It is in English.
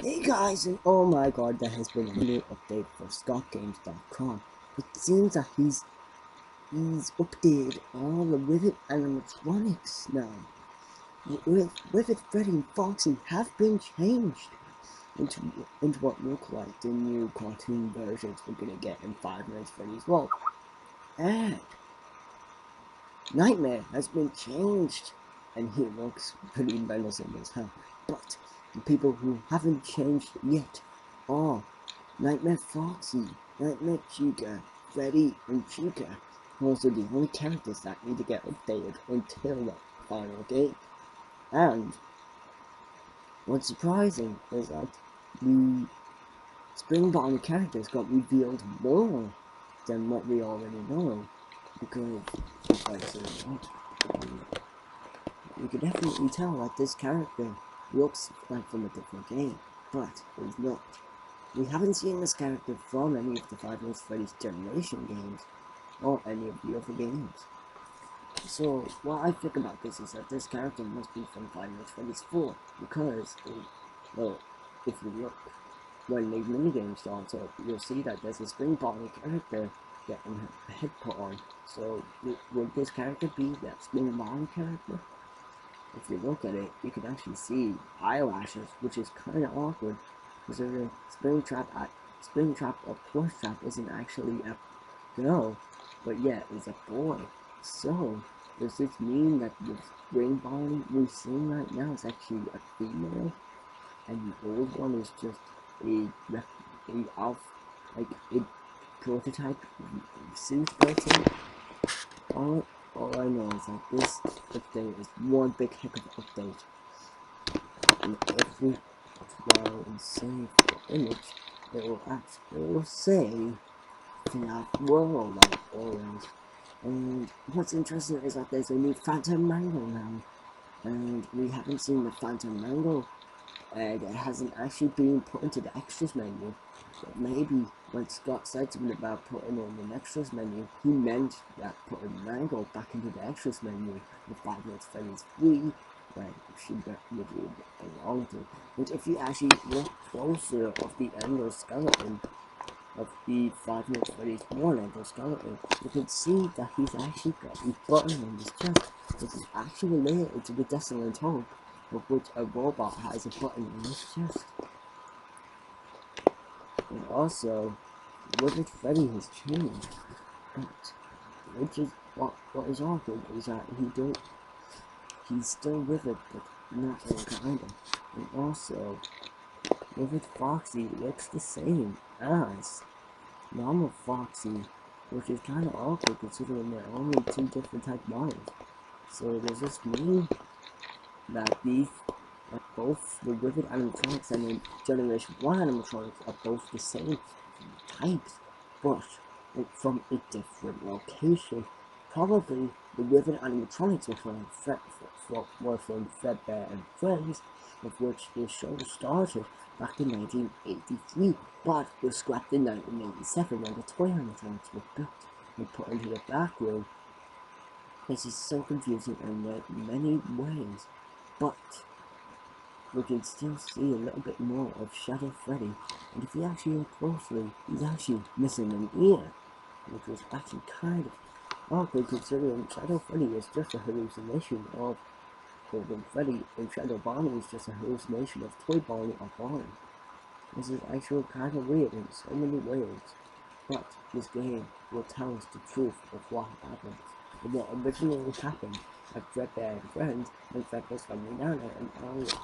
Hey guys, and oh my god, there has been a new update for ScottGames.com. It seems that he's updated all the Rivet animatronics now. Rivet, Freddy, and Foxy have been changed into what look like the new cartoon versions we're gonna get in Five Nights at Freddy's World. And Nightmare has been changed, and he looks pretty menacing as hell. But the people who haven't changed yet are Nightmare Foxy, Nightmare Chica, Freddy, and Chica. Also the only characters that need to get updated until the final game. And what's surprising is that the Springbonnie characters got revealed more than what we already know. Because, you can definitely tell that this character looks like from a different game, but he's not. We haven't seen this character from any of the Five Nights at Freddy's Generation games, or any of the other games. So, what I think about this is that this character must be from Five Nights at Freddy's 4, because, well, if you look, when the minigame starts up, you'll see that there's a Springbonnie character getting a head put on. So, would this character be that Springbonnie character? If you look at it, you can actually see eyelashes, which is kind of awkward, because the Springtrap or Plush Trap isn't actually a girl, but yet it's a boy. So, does this mean that the Springbonnie we're seeing right now is actually a female, and the old one is just a prototype suit person? All I know is that this update is one big heck of an update. And if we try and save the image, it will say FNAF World like always. And what's interesting is that there's a new Phantom Mango now. And we haven't seen the Phantom Mango. And it hasn't actually been put into the extras menu. But maybe when Scott said something about putting in an extras menu, he meant that putting Mango back into the extras menu with Five Nights at Freddy's 3, where she would belong to. And if you actually look closer of the endoskeleton of the Five Nights at Freddy's 1 endoskeleton, you can see that he's actually got a button on his chest, which is actually related to the Desolate Hope, of which a robot has a button on his chest. And also, Wicked Freddy has changed, but which is what is awkward is that he's still with it, but not really kinda. And also, Wicked Foxy looks the same as normal Foxy, which is kinda awkward considering there are only two different type models. So does this mean that both the Rivet animatronics and the Generation 1 animatronics are both the same types, but from a different location? Probably the Rivet animatronics were from Fredbear and Friends, of which the show started back in 1983, but was scrapped in 1987 when the toy animatronics were built and put into the back room. This is so confusing in many ways, but we can still see a little bit more of Shadow Freddy, and if you actually look closely, he's actually missing an ear, which was actually kind of awkward considering Shadow Freddy is just a hallucination of Golden Freddy, and Shadow Bonnie is just a hallucination of Toy Bonnie or Bonnie. This is actually kind of weird in so many ways, but this game will tell us the truth of what happened, and what originally happened at Fredbear and Friends, and Fredbear's Family Nana and Aria.